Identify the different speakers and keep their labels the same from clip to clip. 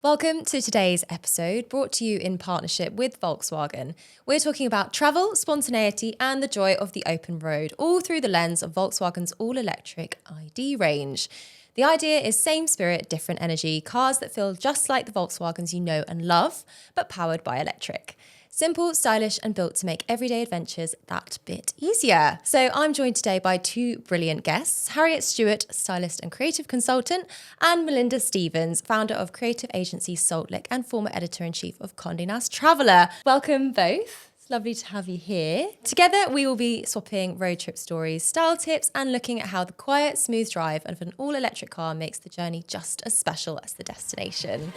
Speaker 1: Welcome to today's episode, brought to you in partnership with Volkswagen. We're talking about travel, spontaneity, and the joy of the open road, all through the lens of Volkswagen's all-electric ID range. The idea is same spirit, different energy, cars that feel just like the Volkswagens you know and love, but powered by electric. Simple, stylish, and built to make everyday adventures that bit easier. So I'm joined today by two brilliant guests, Harriet Stewart, stylist and creative consultant, and Melinda Stevens, founder of creative agency Saltlick and former editor-in-chief of Condé Nast Traveller. Welcome both. It's lovely to have you here. Together, we will be swapping road trip stories, style tips, and looking at how the quiet, smooth drive of an all-electric car makes the journey just as special as the destination.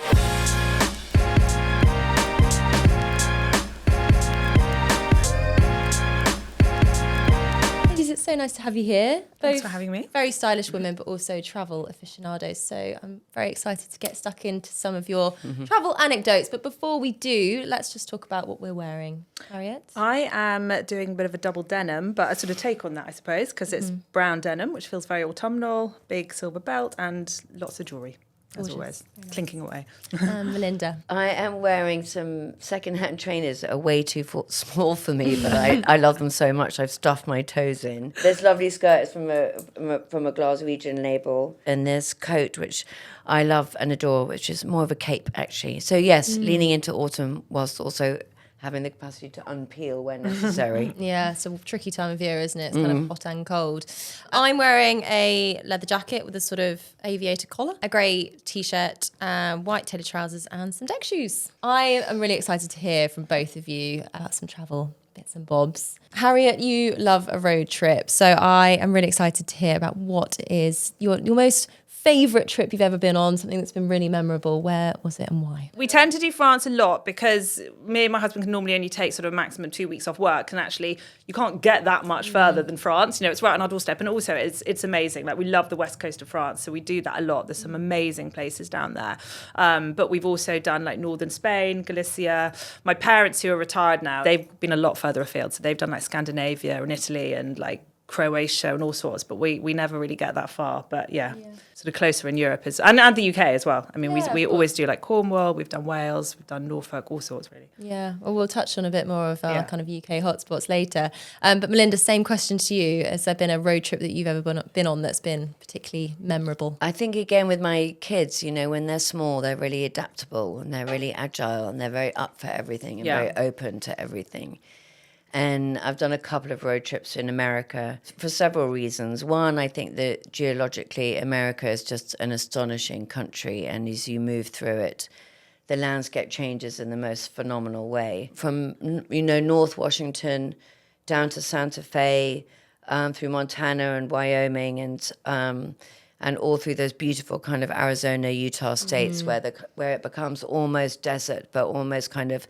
Speaker 1: It's so nice to have you here.
Speaker 2: Thanks for having me.
Speaker 1: Very stylish women, but also travel aficionados. So I'm very excited to get stuck into some of your travel anecdotes. But before we do, let's just talk about what we're wearing. Harriet?
Speaker 2: I am doing a bit of a double denim, but a sort of take on that, I suppose, because it's brown denim, which feels very autumnal, big silver belt, and lots of jewellery. As always, clinking away.
Speaker 1: Melinda?
Speaker 3: I am wearing some second-hand trainers that are way too small for me, but I love them so much I've stuffed my toes in. There's lovely skirts from a Glaswegian label, and there's coat, which I love and adore, which is more of a cape, actually. So yes, leaning into autumn whilst also having the capacity to unpeel when necessary.
Speaker 1: Yeah, it's a tricky time of year, isn't it? It's kind of hot and cold. I'm wearing a leather jacket with a sort of aviator collar, a grey T-shirt, white tailored trousers and some deck shoes. I am really excited to hear from both of you about some travel bits and bobs. Harriet, you love a road trip, so I am really excited to hear about what is your most favourite trip you've ever been on, something that's been really memorable. Where was it and why?
Speaker 2: We tend to do France a lot because me and my husband can normally only take sort of a maximum 2 weeks off work, and actually you can't get that much further than France. You know, it's right on our doorstep, and also it's amazing. Like, we love the west coast of France, so we do that a lot. There's some amazing places down there. But we've also done like northern Spain, Galicia. My parents, who are retired now, they've been a lot further afield, so they've done like Scandinavia and Italy and like Croatia and all sorts, but we never really get that far. But yeah. Sort of closer in Europe is, and the UK as well. I mean, we always do like Cornwall, we've done Wales, we've done Norfolk, all sorts really.
Speaker 1: Yeah, well, we'll touch on a bit more of our kind of UK hotspots later. But Melinda, same question to you. Has there been a road trip that you've ever been on that's been particularly memorable?
Speaker 3: I think, again, with my kids, you know, when they're small, they're really adaptable and they're really agile and they're very up for everything and very open to everything. And I've done a couple of road trips in America for several reasons. One, I think that geologically, America is just an astonishing country. And as you move through it, the landscape changes in the most phenomenal way. From, you know, North Washington down to Santa Fe, through Montana and Wyoming, and all through those beautiful kind of Arizona, Utah states where it becomes almost desert, but almost kind of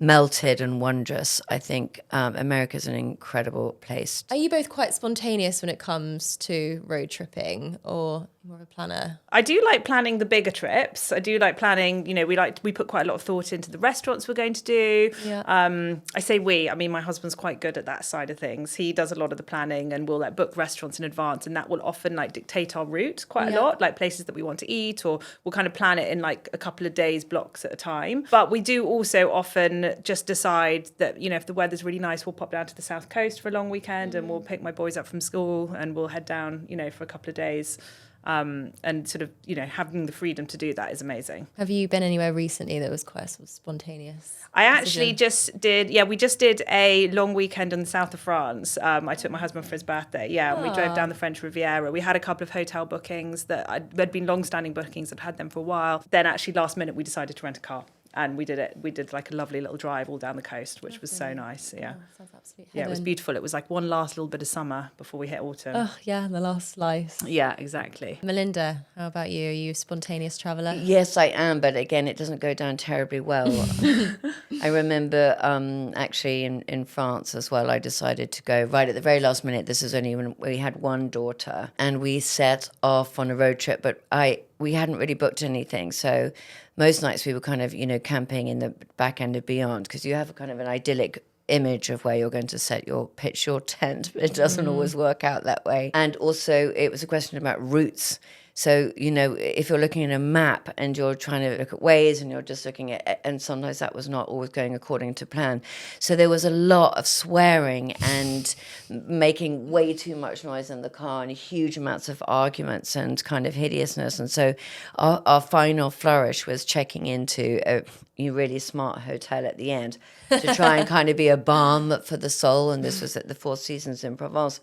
Speaker 3: melted and wondrous. I think America's an incredible place.
Speaker 1: Are you both quite spontaneous when it comes to road tripping, or more of a planner?
Speaker 2: I do like planning the bigger trips. I do like planning, you know, we put quite a lot of thought into the restaurants we're going to do. Yeah. I say I mean, my husband's quite good at that side of things. He does a lot of the planning, and we'll like book restaurants in advance, and that will often like dictate our route quite a lot, like places that we want to eat, or we'll kind of plan it in like a couple of days blocks at a time. But we do also often just decide that, you know, if the weather's really nice, we'll pop down to the south coast for a long weekend, and we'll pick my boys up from school and we'll head down, you know, for a couple of days. And sort of, you know, having the freedom to do that is amazing.
Speaker 1: Have you been anywhere recently that was quite sort of spontaneous?
Speaker 2: I actually we just did a long weekend in the south of France. I took my husband for his birthday, and we drove down the French Riviera. We had a couple of hotel bookings there'd been long-standing bookings, I'd had them for a while. Then actually last minute we decided to rent a car. And we did like a lovely little drive all down the coast, which was so nice. Yeah.
Speaker 1: Oh, sounds absolutely
Speaker 2: heaven. It was beautiful. It was like one last little bit of summer before we hit autumn.
Speaker 1: Oh, yeah, the last slice.
Speaker 2: Yeah, exactly.
Speaker 1: Melinda, how about you? Are you a spontaneous traveller?
Speaker 3: Yes, I am, but again, it doesn't go down terribly well. I remember actually in France as well, I decided to go right at the very last minute. This is only when we had one daughter, and we set off on a road trip, but we hadn't really booked anything, so most nights we were kind of, you know, camping in the back end of Beyond, because you have a kind of an idyllic image of where you're going to pitch your tent, but it doesn't always work out that way. And also it was a question about routes. So, if you're looking at a map and you're trying to look at ways and you're just looking at, and sometimes that was not always going according to plan. So there was a lot of swearing and making way too much noise in the car and huge amounts of arguments and kind of hideousness. And so our final flourish was checking into a really smart hotel at the end to try and kind of be a balm for the soul. And this was at the Four Seasons in Provence.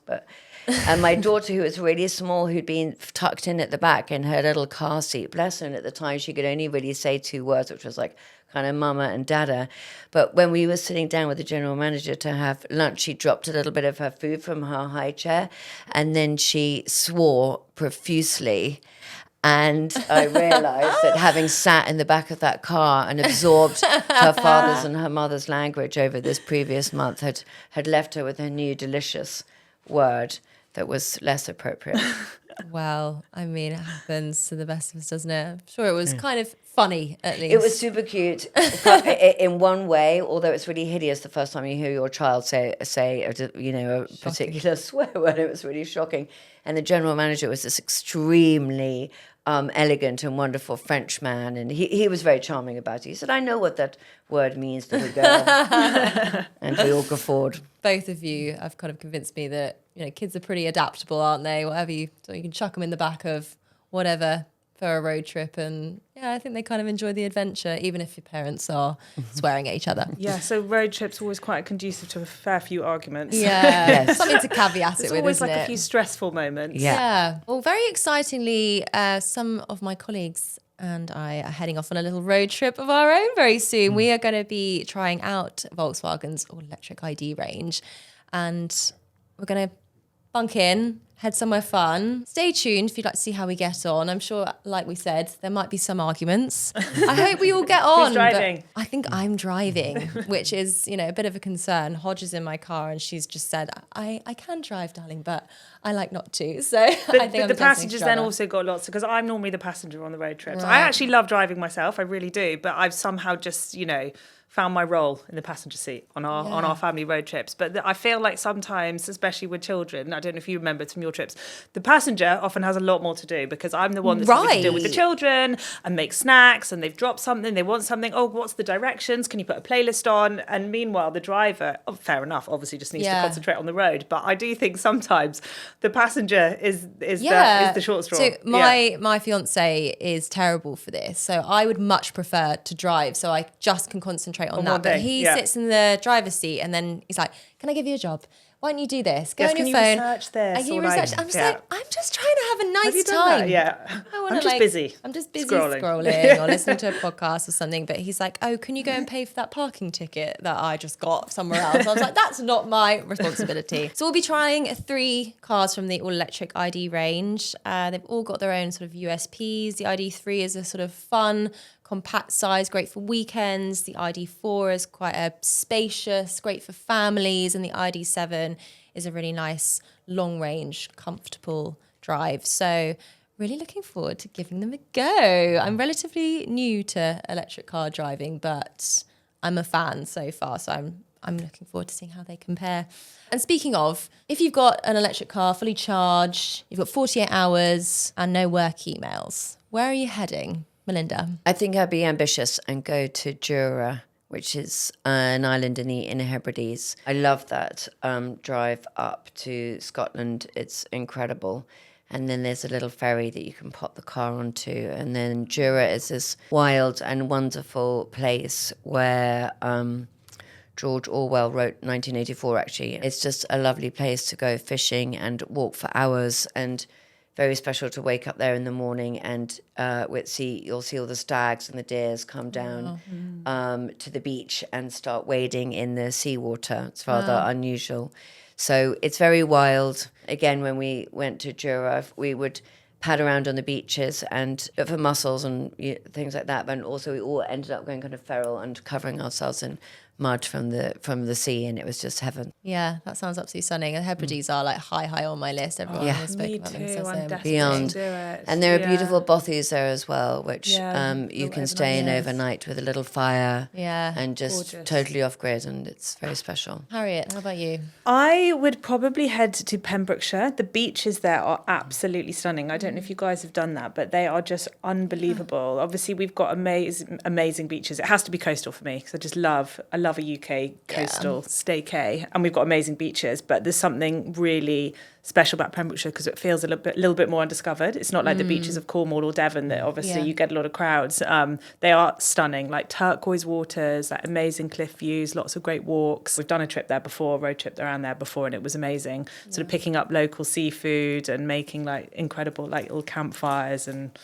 Speaker 3: And my daughter, who was really small, who'd been tucked in at the back in her little car seat, bless her, and at the time she could only really say 2 words, which was like kind of mama and dada. But when we were sitting down with the general manager to have lunch, she dropped a little bit of her food from her high chair, and then she swore profusely. And I realised that having sat in the back of that car and absorbed her father's and her mother's language over this previous month had left her with a new delicious word that was less appropriate.
Speaker 1: Well, I mean, it happens to the best of us, doesn't it? I'm sure it was kind of funny, at least.
Speaker 3: It was super cute in one way, although it's really hideous the first time you hear your child say a particular swear word. It was really shocking. And the general manager was this extremely elegant and wonderful French man, and he was very charming about it. He said, "I know what that word means, little girl." And we all guffawed.
Speaker 1: Both of you have kind of convinced me that kids are pretty adaptable, aren't they? So you can chuck them in the back of whatever for a road trip, and I think they kind of enjoy the adventure, even if your parents are swearing at each other.
Speaker 2: Yeah, so road trips are always quite conducive to a fair few arguments.
Speaker 1: Yeah, yes. Something to caveat it with,
Speaker 2: always
Speaker 1: isn't
Speaker 2: like
Speaker 1: it?
Speaker 2: a few stressful moments.
Speaker 1: Yeah. Well, very excitingly, some of my colleagues and I are heading off on a little road trip of our own very soon. We are going to be trying out Volkswagen's all-electric ID range, and we're going to bunk in, head somewhere fun. Stay tuned if you'd like to see how we get on. I'm sure, like we said, there might be some arguments. I hope we all get on.
Speaker 2: Who's driving?
Speaker 1: I think I'm driving, which is, a bit of a concern. Hodge is in my car and she's just said, I can drive, darling, but I like not to. So I think
Speaker 2: the passengers then also got lots, because I'm normally the passenger on the road trips. Right. I actually love driving myself, I really do, but I've somehow just, found my role in the passenger seat on our family road trips. But I feel like sometimes, especially with children, I don't know if you remember from your trips, the passenger often has a lot more to do, because I'm the one that's having to deal with the children and make snacks, and they've dropped something, they want something. Oh, what's the directions? Can you put a playlist on? And meanwhile, the driver, fair enough, obviously just needs to concentrate on the road. But I do think sometimes the passenger is the short straw.
Speaker 1: So my fiance is terrible for this. So I would much prefer to drive, so I just can concentrate on that. But he sits in the driver's seat and then he's like, "Can I give you a job? Why don't you do this? Go on your phone.
Speaker 2: Can you research this?
Speaker 1: Can you research?" I'm just like, I'm just trying to have a nice time.
Speaker 2: Yeah.
Speaker 1: I'm just busy scrolling or listening to a podcast or something. But he's like, "Oh, can you go and pay for that parking ticket that I just got somewhere else?" I was like, that's not my responsibility. So we'll be trying 3 cars from the all-electric ID range. They've all got their own sort of USPs. The ID3 is a sort of fun, compact size, great for weekends. The ID4 is quite a spacious, great for families, and the ID7 is a really nice, long-range, comfortable drive. So really looking forward to giving them a go. I'm relatively new to electric car driving, but I'm a fan so far, so I'm looking forward to seeing how they compare. And speaking of, if you've got an electric car fully charged, you've got 48 hours and no work emails, where are you heading, Melinda?
Speaker 3: I think I'd be ambitious and go to Jura, which is an island in the Hebrides. I love that drive up to Scotland. It's incredible. And then there's a little ferry that you can pop the car onto. And then Jura is this wild and wonderful place where George Orwell wrote 1984, actually. It's just a lovely place to go fishing and walk for hours, and very special to wake up there in the morning and you'll see all the stags and the deers come down to the beach and start wading in the seawater. It's rather unusual. So it's very wild. Again, when we went to Jura, we would pad around on the beaches and look for mussels and things like that. But also we all ended up going kind of feral and covering ourselves in mud from the sea, and it was just heaven.
Speaker 1: Yeah, that sounds absolutely stunning. The Hebrides are like high on my list. Everyone has spoken about them. So
Speaker 2: I'm
Speaker 3: beyond.
Speaker 2: to do it.
Speaker 3: And there are beautiful bothies there as well, which you can stay in overnight with a little fire and just totally off grid, and it's very special.
Speaker 1: Harriet, how about you?
Speaker 2: I would probably head to Pembrokeshire. The beaches there are absolutely stunning. I don't don't know if you guys have done that, but they are just unbelievable. Obviously, we've got amazing beaches. It has to be coastal for me because I love a UK coastal staycay, and we've got amazing beaches. But there's something really special about Pembrokeshire because it feels a little bit more undiscovered. It's not like the beaches of Cornwall or Devon that obviously you get a lot of crowds. They are stunning, like turquoise waters, like amazing cliff views, lots of great walks. We've done a trip there before, road trip around there before, and it was amazing. Sort of picking up local seafood and making like incredible like little campfires and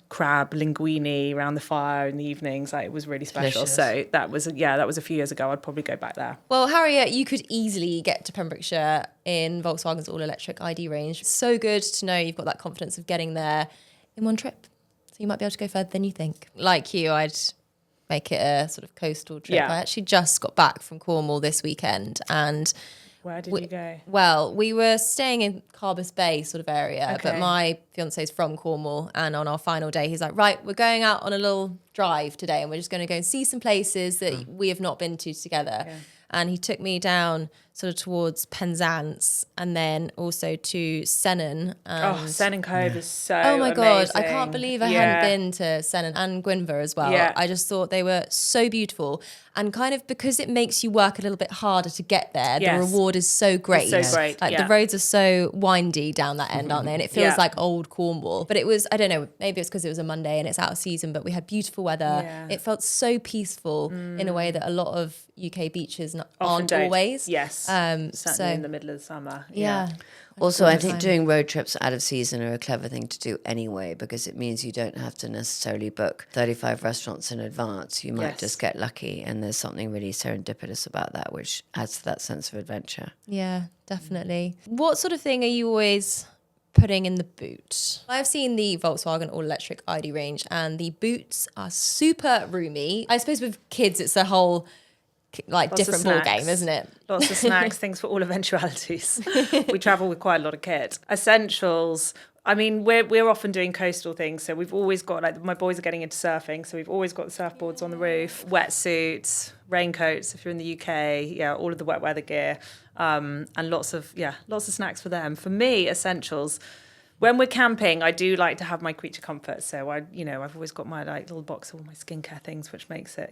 Speaker 2: crab linguine around the fire in the evenings. Like it was really special.
Speaker 3: Delicious.
Speaker 2: So that was a few years ago. I'd probably go back there.
Speaker 1: Well, Harriet, you could easily get to Pembrokeshire in Volkswagen's all-electric ID range. So good to know you've got that confidence of getting there in one trip. So you might be able to go further than you think. Like you, I'd make it a sort of coastal trip.
Speaker 2: Yeah.
Speaker 1: I actually just got back from Cornwall this weekend, and
Speaker 2: Where did you go?
Speaker 1: well, we were staying in Carbis Bay sort of area,
Speaker 2: Okay.
Speaker 1: but my fiance's from Cornwall, and on our final day, he's like, right, we're going out on a little drive today, and we're just going to go and see some places that we have not been to together.
Speaker 2: Yeah.
Speaker 1: And he took me down sort of towards Penzance and then also to Sennen.
Speaker 2: Sennen Cove is so
Speaker 1: Oh my God, I
Speaker 2: amazing.
Speaker 1: can't believe I hadn't been to Sennen and Gwynfor as well.
Speaker 2: Yeah.
Speaker 1: I just thought they were so beautiful. And kind of because it makes you work a little bit harder to get there,
Speaker 2: Yes.
Speaker 1: the reward is so great.
Speaker 2: It's so great,
Speaker 1: Like
Speaker 2: yeah.
Speaker 1: the roads are so windy down that end, aren't they? And it feels
Speaker 2: Yeah.
Speaker 1: like old Cornwall. But it was, I don't know, maybe it's because it was a Monday and it's out of season, but we had beautiful weather.
Speaker 2: Yeah.
Speaker 1: It felt so peaceful in a way that a lot of UK beaches
Speaker 2: Often
Speaker 1: aren't
Speaker 2: don't.
Speaker 1: always.
Speaker 2: Yes.
Speaker 1: So
Speaker 2: Certainly in the middle of the summer.
Speaker 1: yeah.
Speaker 3: Also, I think
Speaker 1: time.
Speaker 3: doing road trips out of season are a clever thing to do anyway, because it means you don't have to necessarily book 35 restaurants in advance. You might
Speaker 2: Yes.
Speaker 3: just get lucky, and there's something really serendipitous about that, which adds to that sense of adventure.
Speaker 1: Yeah, definitely. What sort of thing are you always putting in the boot? I've seen the Volkswagen all-electric ID range, and the boots are super roomy. I suppose with kids, it's a whole like
Speaker 2: Lots of
Speaker 1: different ball
Speaker 2: snacks.
Speaker 1: game, isn't it?
Speaker 2: Lots of snacks, things for all eventualities. We travel with quite a lot of kit. Essentials. I mean, we're often doing coastal things, so we've always got, like, my boys are getting into surfing, so we've always got the surfboards on the roof, wetsuits, raincoats if you're in the UK, all of the wet weather gear, and lots of snacks for them. For me, essentials. When we're camping, I do like to have my creature comforts. So I've always got my like little box of all my skincare things, which makes it,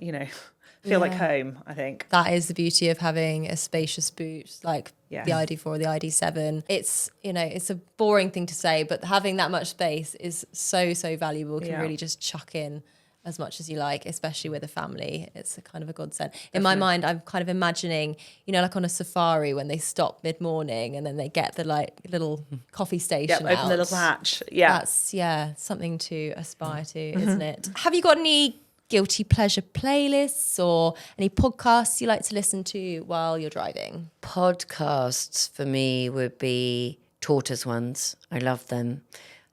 Speaker 2: feel like home, I think.
Speaker 1: That is the beauty of having a spacious boot like
Speaker 2: Yeah.
Speaker 1: the ID4 or the ID7. It's, it's a boring thing to say, but having that much space is so, so valuable. You can really just chuck in as much as you like, especially with a family. It's a kind of a godsend. In my mind, I'm kind of imagining, like on a safari when they stop mid-morning and then they get the like little coffee station
Speaker 2: Open the little hatch. Yeah.
Speaker 1: That's, something to aspire to, isn't it? Have you got any guilty pleasure playlists or any podcasts you like to listen to while you're driving?
Speaker 3: Podcasts for me would be Tortoise ones. I love them.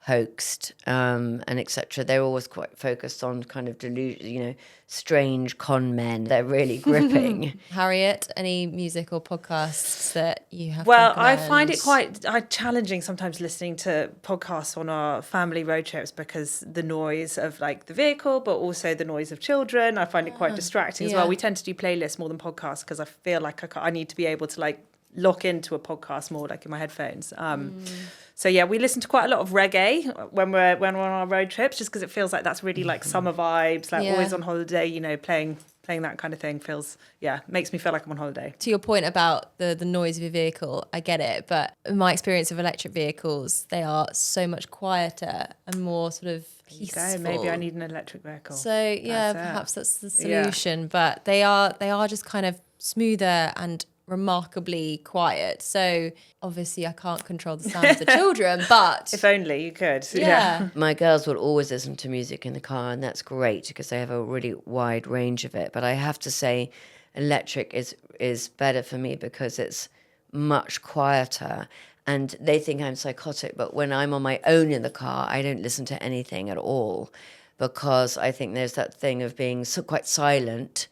Speaker 3: Hoaxed and etc. They're always quite focused on kind of delusion, strange con men. They're really gripping.
Speaker 1: Harriet, any music or podcasts that you have?
Speaker 2: Well,
Speaker 1: to
Speaker 2: I
Speaker 1: recommend?
Speaker 2: find it quite challenging sometimes listening to podcasts on our family road trips because the noise of like the vehicle, but also the noise of children. I find it quite distracting as well.
Speaker 1: yeah.
Speaker 2: We tend to do playlists more than podcasts because I feel like I need to be able to like lock into a podcast more like in my headphones. So yeah, we listen to quite a lot of reggae when we're on our road trips, just because it feels like that's really like summer vibes, like always on holiday, playing that kind of thing makes me feel like I'm on holiday.
Speaker 1: To your point about the noise of your vehicle, I get it, but in my experience of electric vehicles, they are so much quieter and more sort of peaceful.
Speaker 2: Maybe I need an electric vehicle.
Speaker 1: So perhaps that's the solution, but they are just kind of smoother and remarkably quiet. So obviously I can't control the sound of the children, but
Speaker 2: If only you could.
Speaker 1: yeah.
Speaker 3: My girls will always listen to music in the car, and that's great because they have a really wide range of it. But I have to say, electric is better for me because it's much quieter. And they think I'm psychotic, but when I'm on my own in the car, I don't listen to anything at all because I think there's that thing of being quite silent,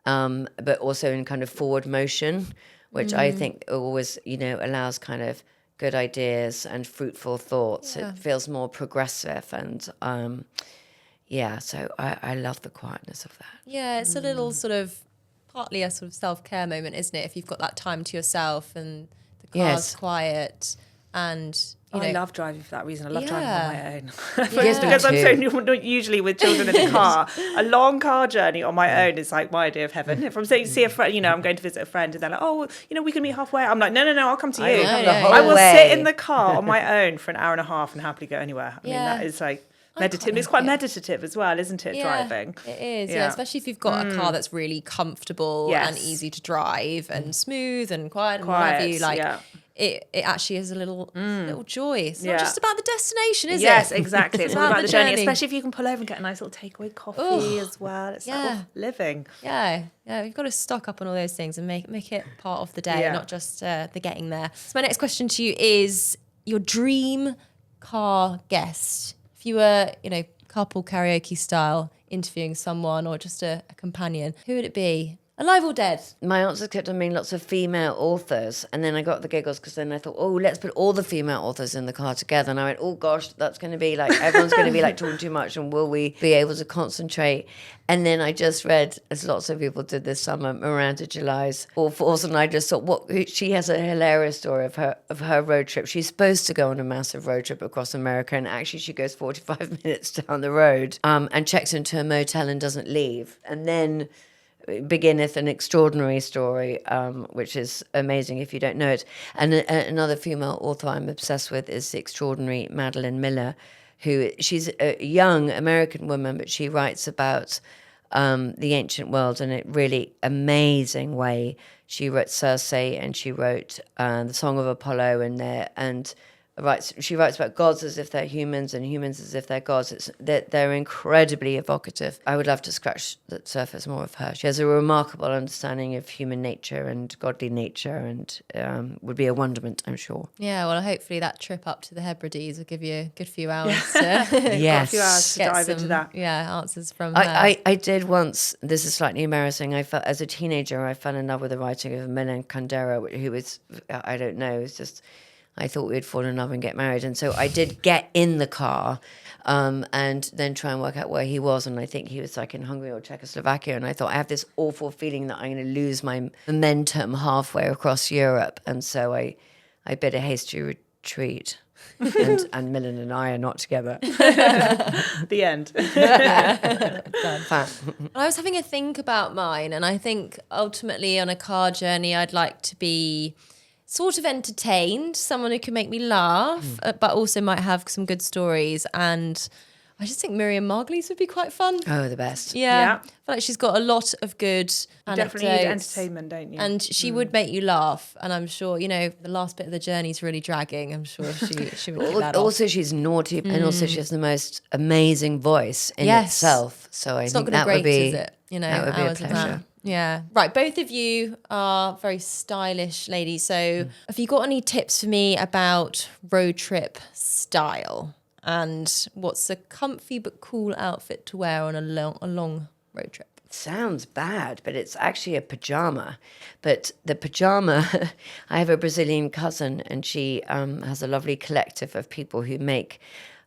Speaker 3: but also in kind of forward motion, which I think always, allows kind of good ideas and fruitful thoughts.
Speaker 1: Yeah.
Speaker 3: It feels more progressive and, so I love the quietness of that.
Speaker 1: Yeah, it's a little sort of partly a sort of self-care moment, isn't it? If you've got that time to yourself and the car's
Speaker 3: Yes.
Speaker 1: quiet And
Speaker 2: I love driving for that reason. I love driving on my own.
Speaker 3: Yes,
Speaker 2: because I'm
Speaker 3: me
Speaker 2: so not usually with children in the car. A long car journey on my own is like my idea of heaven. If I'm saying see a friend, I'm going to visit a friend, and they're like, oh, we can meet halfway. I'm like, no, I'll come to you. I will sit in the car on my own for an hour and a half and happily go anywhere. I mean, that is like meditative. It's quite meditative as well, isn't it? Driving.
Speaker 1: It is, especially if you've got a car that's really comfortable and easy to drive and smooth and quiet and what have you. Like, it actually is a little joy. It's not just about the destination, is it?
Speaker 2: Yes, exactly. It's all about the journey, especially if you can pull over and get a nice little takeaway coffee as well. It's like living.
Speaker 1: Yeah, you've got to stock up on all those things and make it part of the day, not just the getting there. So my next question to you is your dream car guest. If you were, carpool karaoke style, interviewing someone or just a companion, who would it be? Alive or dead?
Speaker 3: My answers kept on being lots of female authors. And then I got the giggles because then I thought, let's put all the female authors in the car together. And I went, oh gosh, that's going to be like, everyone's going to be like talking too much, and will we be able to concentrate? And then I just read, as lots of people did this summer, Miranda July's All Fours, and I just thought, she has a hilarious story of her road trip. She's supposed to go on a massive road trip across America, and actually she goes 45 minutes down the road and checks into a motel and doesn't leave. And then beginneth an extraordinary story, which is amazing if you don't know it. And another female author I'm obsessed with is the extraordinary Madeline Miller, she's a young American woman, but she writes about the ancient world in a really amazing way. She wrote Circe, and she wrote the Song of Apollo, and she writes about gods as if they're humans and humans as if they're gods. They're incredibly evocative. I would love to scratch the surface more of her. She has a remarkable understanding of human nature and godly nature, and would be a wonderment, I'm sure.
Speaker 1: Yeah, well, hopefully that trip up to the Hebrides will give you a good few hours to
Speaker 3: yes.
Speaker 2: a few hours to dive into that.
Speaker 1: Yeah, answers from her.
Speaker 3: I did once, this is slightly embarrassing, I felt as a teenager, I fell in love with the writing of Melinda Stevens, who was, I don't know, it's just... I thought we'd fall in love and get married. And so I did get in the car and then try and work out where he was. And I think he was like in Hungary or Czechoslovakia. And I thought, I have this awful feeling that I'm going to lose my momentum halfway across Europe. And so I bid a hasty retreat. and Millen and I are not together.
Speaker 2: The end.
Speaker 1: I was having a think about mine. And I think ultimately on a car journey, I'd like to be... sort of entertained, someone who can make me laugh, but also might have some good stories. And I just think Miriam Margolyes would be quite fun.
Speaker 3: Oh, the best.
Speaker 1: Yeah. I feel like she's got a lot of good anecdotes.
Speaker 2: Definitely need entertainment, don't you?
Speaker 1: And she would make you laugh. And I'm sure, the last bit of the journey is really dragging. I'm sure she would do that
Speaker 3: Also, she's naughty, and also she has the most amazing voice in itself. So I think that would be...
Speaker 1: Is it?
Speaker 3: That would be a pleasure.
Speaker 1: Yeah. Right. Both of you are very stylish ladies. So have you got any tips for me about road trip style? And what's a comfy but cool outfit to wear on a long road trip?
Speaker 3: Sounds bad, but it's actually a pajama. But the pajama, I have a Brazilian cousin, and she has a lovely collective of people who make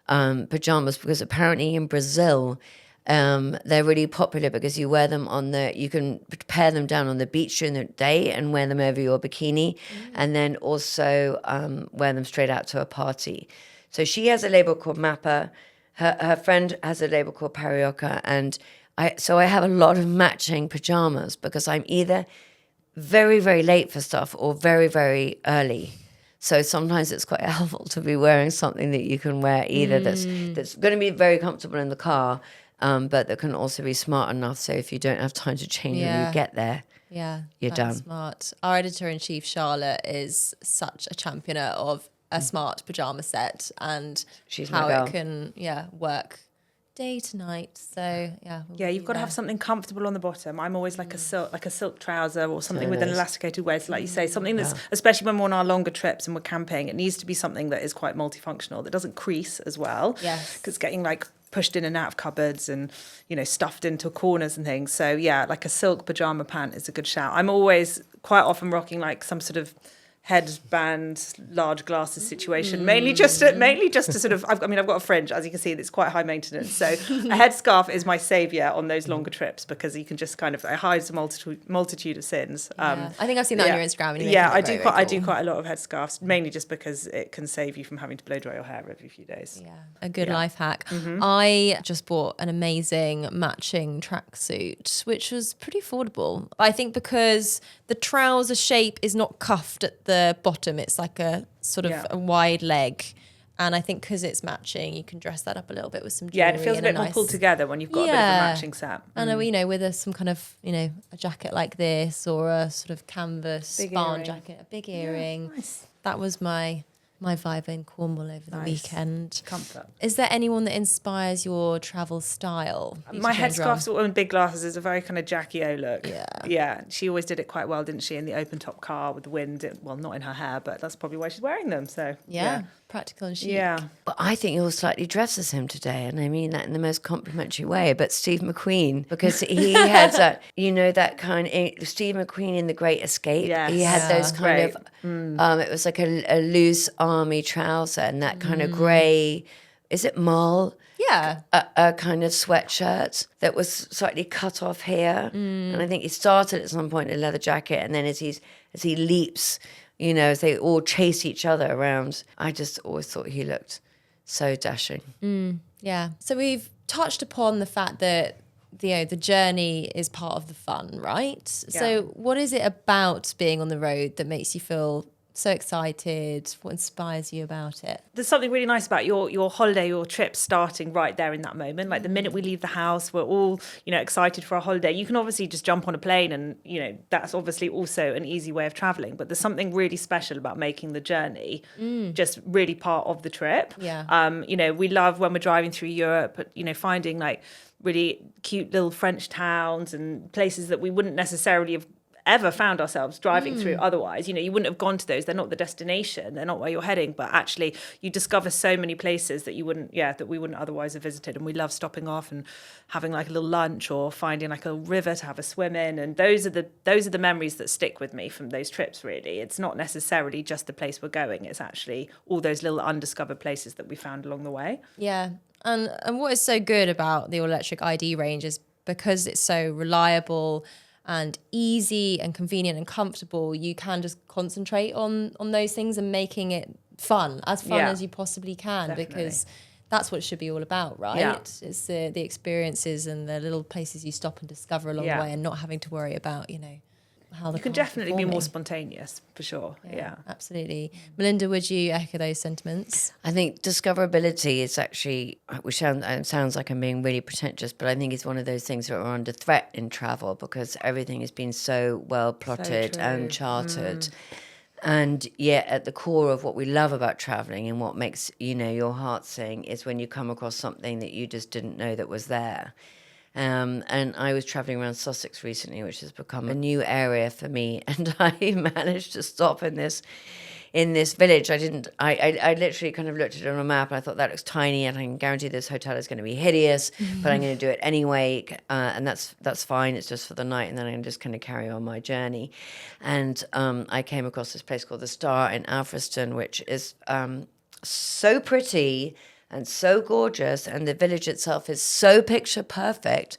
Speaker 3: pajamas, because apparently in Brazil... they're really popular because you wear them you can pair them down on the beach during the day and wear them over your bikini, and then also wear them straight out to a party. So she has a label called Mappa. Her friend has a label called Parioca, and I have a lot of matching pajamas because I'm either very, very late for stuff or very, very early. So sometimes it's quite helpful to be wearing something that you can wear either that's going to be very comfortable in the car, but that can also be smart enough so if you don't have time to change when you get there, you're done.
Speaker 1: Smart. Our editor-in-chief, Charlotte, is such a championer of a smart pyjama set and
Speaker 3: she's
Speaker 1: how it can work day to night. So
Speaker 2: you've got to have something comfortable on the bottom. I'm always like a silk trouser or something with an elasticated waist, like you say, something that's, especially when we're on our longer trips and we're camping, it needs to be something that is quite multifunctional, that doesn't crease as well.
Speaker 1: Yes,
Speaker 2: because getting like pushed in and out of cupboards and stuffed into corners and things. So like a silk pajama pant is a good shout. I'm always quite often rocking like some sort of headband, large glasses situation, mainly just to sort of, I've got a fringe, as you can see, that's quite high maintenance. So a headscarf is my saviour on those longer trips, because you can just kind of, it hides a multitude of sins.
Speaker 1: I think I've seen that on your Instagram. And
Speaker 2: I do quite a lot of headscarves, mainly just because it can save you from having to blow dry your hair every few days.
Speaker 1: Yeah, a good life hack. I just bought an amazing matching tracksuit, which was pretty affordable. I think because the trouser shape is not cuffed at the bottom, it's like a sort of a wide leg, and I think because it's matching, you can dress that up a little bit with some jewelry.
Speaker 2: Yeah, it feels a bit more pulled together when you've got a bit of a matching set.
Speaker 1: And with some kind of a jacket like this, or a sort of canvas barn jacket, a big earring.
Speaker 2: Nice.
Speaker 1: That was my vibe in Cornwall over the weekend.
Speaker 2: Comfort.
Speaker 1: Is there anyone that inspires your travel style?
Speaker 2: My headscarf and big glasses is a very kind of Jackie O look. Yeah. She always did it quite well, didn't she? In the open top car with the wind. Well, not in her hair, but that's probably why she's wearing them. So
Speaker 1: practical and chic.
Speaker 2: Yeah.
Speaker 3: But I think you're slightly dressed as him today, and I mean that in the most complimentary way. But Steve McQueen, because he had that, that kind of Steve McQueen in The Great Escape.
Speaker 2: Yes.
Speaker 3: He had those kind of. It was like a loose army trouser and that kind of grey. Is it mauve?
Speaker 1: Yeah.
Speaker 3: A kind of sweatshirt that was slightly cut off here, and I think he started at some point in a leather jacket, and then as he leaps. As they all chase each other around. I just always thought he looked so dashing.
Speaker 1: Yeah. So we've touched upon the fact that the journey is part of the fun, right? Yeah. So what is it about being on the road that makes you feel so excited? What inspires you about it?
Speaker 2: There's something really nice about your holiday, your trip starting right there in that moment. Like the minute we leave the house, we're all, excited for our holiday. You can obviously just jump on a plane and, that's obviously also an easy way of traveling. But there's something really special about making the journey just really part of the trip.
Speaker 1: Yeah.
Speaker 2: We love when we're driving through Europe, finding like really cute little French towns and places that we wouldn't necessarily have ever found ourselves driving through otherwise. You wouldn't have gone to those. They're not the destination. They're not where you're heading. But actually, you discover so many places that we wouldn't otherwise have visited. And we love stopping off and having like a little lunch or finding like a river to have a swim in. And those are the memories that stick with me from those trips. Really, it's not necessarily just the place we're going. It's actually all those little undiscovered places that we found along the way.
Speaker 1: Yeah, and what is so good about the all-electric ID range is because it's so reliable and easy and convenient and comfortable, you can just concentrate on those things and making it fun as you possibly can. Definitely. Because that's what it should be all about, right? Yeah. It's the experiences and the little places you stop and discover along the way, and not having to worry about, how the
Speaker 2: you can definitely be more spontaneous, for sure. Yeah,
Speaker 1: absolutely. Melinda, would you echo those sentiments?
Speaker 3: I think discoverability is actually, which sounds like I'm being really pretentious, but I think it's one of those things that are under threat in travel because everything has been so well plotted and charted. And yet at the core of what we love about traveling and what makes, your heart sing is when you come across something that you just didn't know that was there. And I was traveling around Sussex recently, which has become a new area for me. And I managed to stop in this village. I literally kind of looked at it on a map and I thought that looks tiny and I can guarantee this hotel is going to be hideous, but I'm going to do it anyway. And that's fine. It's just for the night. And then I can just kind of carry on my journey. And I came across this place called The Star in Alfriston, which is so pretty and so gorgeous, and the village itself is so picture perfect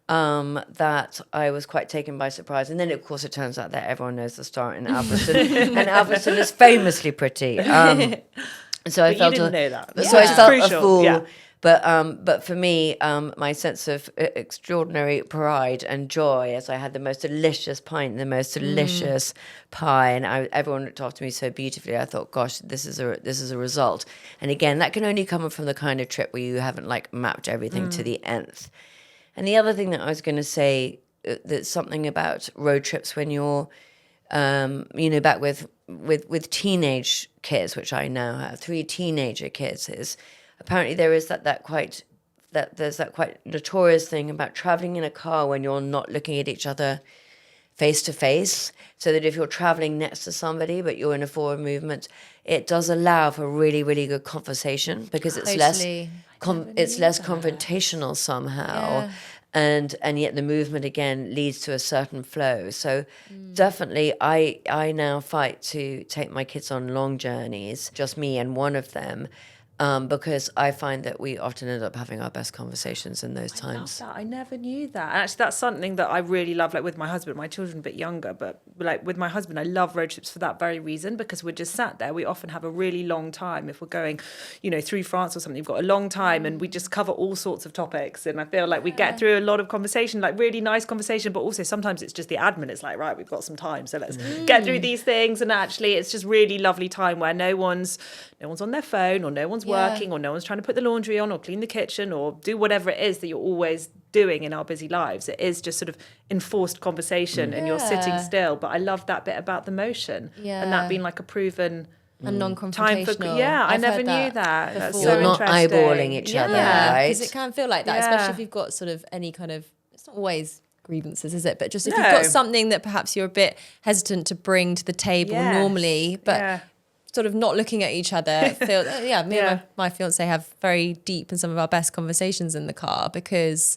Speaker 3: that I was quite taken by surprise. And then, of course, it turns out that everyone knows The Star in Alfriston, and Alfriston is famously pretty. So I felt
Speaker 2: you didn't know that.
Speaker 3: So I felt
Speaker 2: crucial.
Speaker 3: A fool.
Speaker 2: Yeah.
Speaker 3: But for me, my sense of extraordinary pride and joy as I had the most delicious pint, the most delicious pie, and everyone looked after me so beautifully. I thought, gosh, this is a result. And again, that can only come from the kind of trip where you haven't like mapped everything to the nth. And the other thing that I was going to say, that's something about road trips when you're, back with teenage kids, which I now have 3 teenager kids, is apparently there is that quite notorious thing about traveling in a car when you're not looking at each other face to face, so that if you're traveling next to somebody but you're in a forward movement, it does allow for really, really good conversation because it's less confrontational somehow. and yet the movement again leads to a certain flow. So definitely I now fight to take my kids on long journeys, just me and one of them, because I find that we often end up having our best conversations in those times.
Speaker 2: I love that. I never knew that. And actually, that's something that I really love, like with my husband. My children are a bit younger, but like with my husband, I love road trips for that very reason, because we're just sat there. We often have a really long time. If we're going, through France or something, we've got a long time and we just cover all sorts of topics. And I feel like we get through a lot of conversation, like really nice conversation, but also sometimes it's just the admin. It's like, right, we've got some time, so let's get through these things. And actually, it's just really lovely time where no one's on their phone, or no one's working, or no one's trying to put the laundry on or clean the kitchen or do whatever it is that you're always doing in our busy lives. It is just sort of enforced conversation and you're sitting still. But I love that bit about the motion and that being like a proven
Speaker 1: and non-confrontational.
Speaker 2: time for, I never knew that. That's so
Speaker 3: You're not
Speaker 2: interesting.
Speaker 3: eyeballing each other, right?
Speaker 1: Because it can feel like that, especially if you've got sort of any kind of, it's not always grievances, is it? But just if you've got something that perhaps you're a bit hesitant to bring to the table normally, but sort of not looking at each other. Me and my fiance have very deep and some of our best conversations in the car, because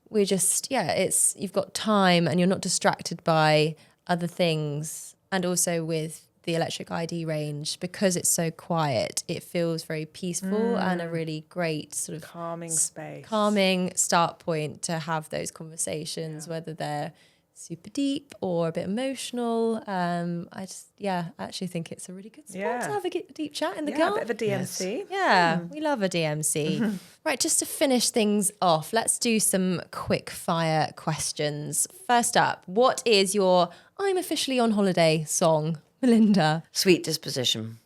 Speaker 1: we're just, it's, you've got time and you're not distracted by other things. And also with the electric ID range, because it's so quiet, it feels very peaceful and a really great sort of
Speaker 2: calming space,
Speaker 1: calming start point to have those conversations, whether they're super deep or a bit emotional. I actually think it's a really good spot to have a deep chat in the car.
Speaker 2: A bit of a DMC.
Speaker 1: Yes. We love a DMC. Right, just to finish things off, let's do some quick fire questions. First up, what is your I'm officially on holiday song, Melinda?
Speaker 3: Sweet Disposition.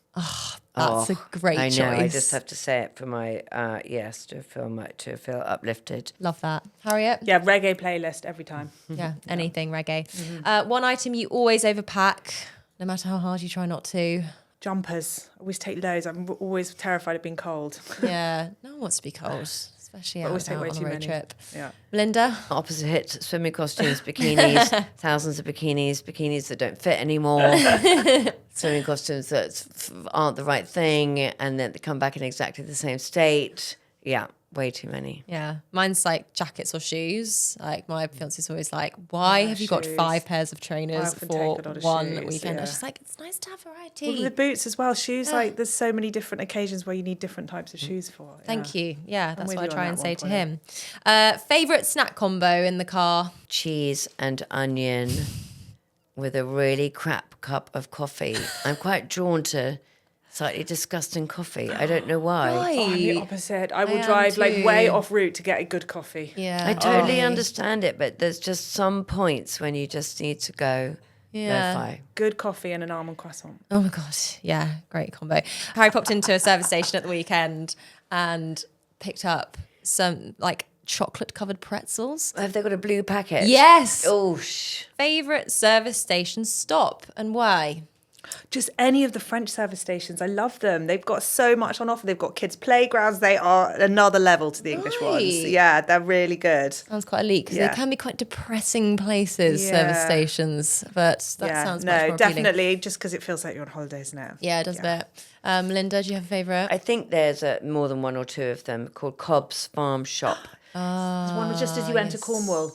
Speaker 1: That's a great choice.
Speaker 3: I know, I just have to say it for my, to feel uplifted.
Speaker 1: Love that. Harriet?
Speaker 2: Yeah, reggae playlist every time.
Speaker 1: Yeah, anything reggae. One item you always overpack, no matter how hard you try not to.
Speaker 2: Jumpers. I always take loads. I'm always terrified of being cold.
Speaker 1: Yeah, no one wants to be cold, especially out on a road trip.
Speaker 2: Yeah.
Speaker 1: Melinda?
Speaker 3: Opposite, swimming costumes, bikinis, thousands of bikinis that don't fit anymore, swimming costumes that aren't the right thing, and then they come back in exactly the same state. Yeah, way too many.
Speaker 1: Yeah, mine's like jackets or shoes. Like my fiance's always like, why have you got 5 pairs of trainers for one weekend? I was just like, it's nice to have variety.
Speaker 2: Well, the boots as well. Shoes, like there's so many different occasions where you need different types of shoes for.
Speaker 1: Thank you. Yeah, that's what I try and say to
Speaker 2: point.
Speaker 1: him. Favourite snack combo in the car?
Speaker 3: Cheese and onion with a really crap cup of coffee. I'm quite drawn to slightly disgusting coffee. I don't know why.
Speaker 2: Oh, I'm the opposite. I will drive like way off route to get a good coffee.
Speaker 1: Yeah,
Speaker 3: I totally understand it, but there's just some points when you just need to go.
Speaker 1: Yeah.
Speaker 3: No-fi.
Speaker 2: Good coffee and an almond croissant.
Speaker 1: Oh my God. Yeah, great combo. Harry popped into a service station at the weekend and picked up some like chocolate covered pretzels.
Speaker 3: Have they got a blue packet?
Speaker 1: Yes.
Speaker 3: Oh,
Speaker 1: Favourite service station stop and why?
Speaker 2: Just any of the French service stations. I love them. They've got so much on offer. They've got kids' playgrounds. They are another level to the English ones. Yeah, they're really good.
Speaker 1: Sounds quite elite because they can be quite depressing places, service stations. But that sounds much more appealing.
Speaker 2: Definitely, just because it feels like you're on holidays now.
Speaker 1: Yeah, it does a bit. Linda, do you have a favourite?
Speaker 3: I think there's more than one or two of them called Cobb's Farm Shop.
Speaker 2: There's one just as you enter Cornwall.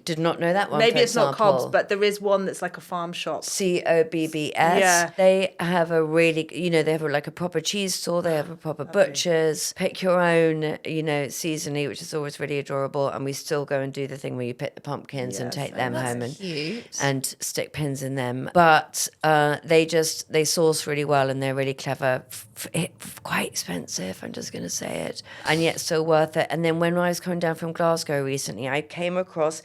Speaker 3: Did not know that one.
Speaker 2: Maybe it's not Cobb's, but there is one that's like a farm shop.
Speaker 3: Cobbs.
Speaker 2: Yeah.
Speaker 3: They have a really, they have like a proper cheese store. They have a proper butcher's. Pick your own, seasonally, which is always really adorable. And we still go and do the thing where you pick the pumpkins and take them home and stick pins in them. But they source really well and they're really clever. Quite expensive, I'm just going to say it, and yet still worth it. And then when I was coming down from Glasgow recently, I came across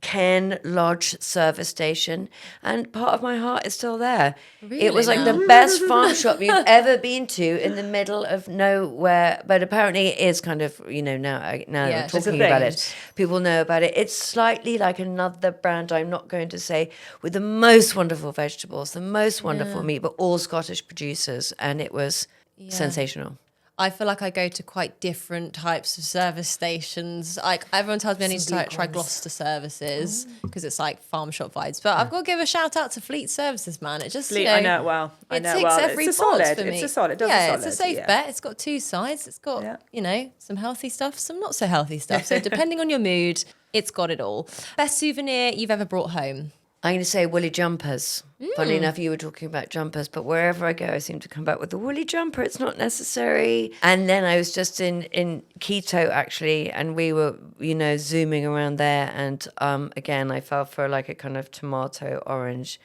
Speaker 3: Ken Lodge service station, and part of my heart is still there.
Speaker 1: Really?
Speaker 3: It was like the best farm shop you've ever been to in the middle of nowhere, but apparently it is kind of, now we're talking about it, people know about it. It's slightly like another brand, I'm not going to say, with the most wonderful vegetables, the most wonderful meat, but all Scottish producers, and it was sensational.
Speaker 1: I feel like I go to quite different types of service stations. Like everyone tells me I need to try Gloucester services because it's like farm shop vibes. But I've got to give a shout out to Fleet Services, man. It just
Speaker 2: Fleet, I know it well.
Speaker 1: It ticks every box for me.
Speaker 2: It's a solid.
Speaker 1: It's a safe bet. It's got two sides. It's got some healthy stuff, some not so healthy stuff. So depending on your mood, it's got it all. Best souvenir you've ever brought home?
Speaker 3: I'm going to say woolly jumpers. Funny enough, you were talking about jumpers, but wherever I go, I seem to come back with a woolly jumper. It's not necessary. And then I was just in Quito, actually, and we were, zooming around there. And again, I fell for like a kind of tomato orange,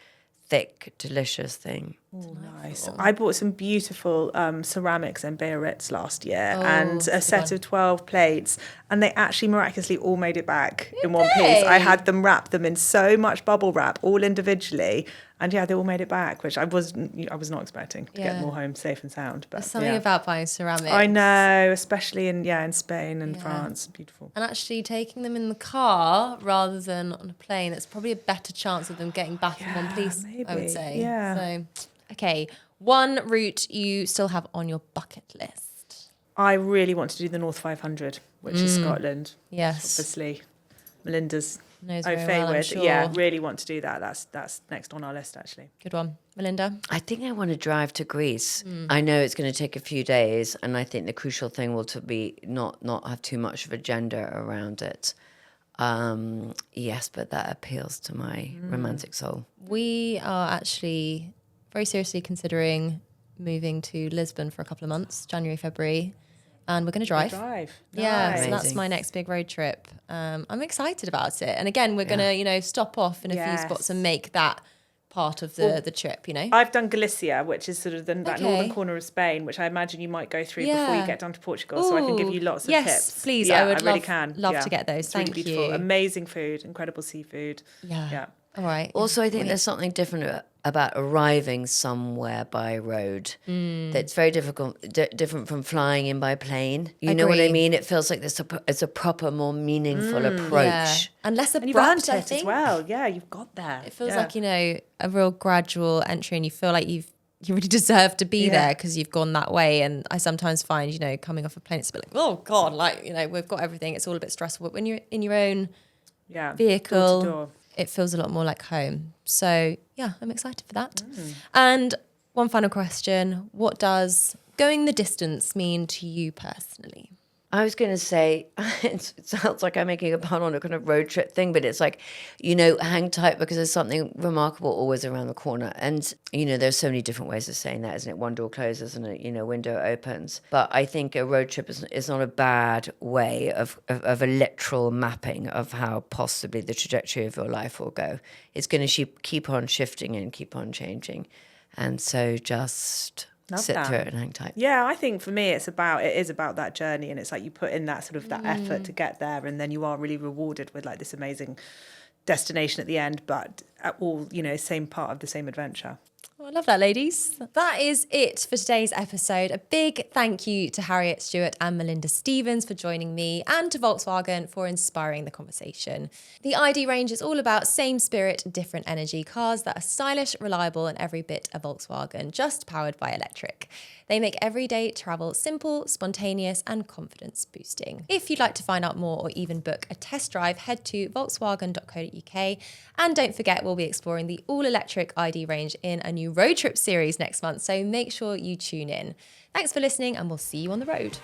Speaker 3: thick, delicious thing.
Speaker 2: Oh, nice. I bought some beautiful ceramics and Biarritz last year and a set of 12 plates, and they actually miraculously all made it back in one piece. I had them wrap them in so much bubble wrap, all individually, and they all made it back, which I was not expecting to get them all home safe and sound. But
Speaker 1: there's something about buying ceramics.
Speaker 2: I know, especially in Spain and France. Beautiful.
Speaker 1: And actually taking them in the car rather than on a plane, it's probably a better chance of them getting back in one piece, maybe. I would say. Yeah. So, okay, one route you still have on your bucket list.
Speaker 2: I really want to do the North 500, which is Scotland.
Speaker 1: Yes.
Speaker 2: Obviously, Melinda's
Speaker 1: knows very well, I'm sure.
Speaker 2: Yeah, really want to do that. That's next on our list, actually.
Speaker 1: Good one. Melinda?
Speaker 3: I think I want to drive to Greece. I know it's going to take a few days, and I think the crucial thing will to be not have too much of agenda around it. Yes, but that appeals to my romantic soul.
Speaker 1: We are actually very seriously considering moving to Lisbon for a couple of months, January, February. And we're going to drive. Yeah,
Speaker 3: nice.
Speaker 1: So that's my next big road trip. I'm excited about it. And again, we're going to, stop off in a few spots and make that part of the trip,
Speaker 2: I've done Galicia, which is sort of that northern corner of Spain, which I imagine you might go through before you get down to Portugal. So I can give you lots of tips.
Speaker 1: Yes, please.
Speaker 2: Yeah,
Speaker 1: I would
Speaker 2: really
Speaker 1: love to get those.
Speaker 2: It's really beautiful.
Speaker 1: you.
Speaker 2: Amazing food, incredible seafood.
Speaker 1: Yeah. All right.
Speaker 3: Also, I think there's something different about arriving somewhere by road that's very different from flying in by plane. You know what I mean? It feels like it's a proper, more meaningful approach. Yeah.
Speaker 1: And less abrupt,
Speaker 2: and you've earned
Speaker 1: I
Speaker 2: it
Speaker 1: think.
Speaker 2: as well. Yeah, you've got there.
Speaker 1: It feels like, a real gradual entry, and you feel like you really deserve to be there because you've gone that way. And I sometimes find, coming off a plane, it's a bit like, oh God, we've got everything. It's all a bit stressful. But when you're in your own vehicle, door to door, it feels a lot more like home. So yeah, I'm excited for that. And one final question. What does going the distance mean to you personally?
Speaker 3: I was going to say, it sounds like I'm making a pun on a kind of road trip thing, but it's like, hang tight because there's something remarkable always around the corner. And, there's so many different ways of saying that, isn't it? One door closes and a window opens. But I think a road trip is not a bad way of a literal mapping of how possibly the trajectory of your life will go. It's going to keep on shifting and keep on changing. And so just sit through it and hang tight.
Speaker 2: Yeah, I think for me it is about that journey, and it's like you put in that sort of that effort to get there, and then you are really rewarded with like this amazing destination at the end, but all same part of the same adventure.
Speaker 1: Well, I love that, ladies. That is it for today's episode. A big thank you to Harriet Stewart and Melinda Stevens for joining me, and to Volkswagen for inspiring the conversation. The ID range is all about same spirit, different energy cars that are stylish, reliable, and every bit a Volkswagen, just powered by electric. They make everyday travel simple, spontaneous, and confidence boosting. If you'd like to find out more or even book a test drive, head to volkswagen.co.uk. And don't forget, we'll be exploring the all-electric ID range in a new road trip series next month, so make sure you tune in. Thanks for listening, and we'll see you on the road.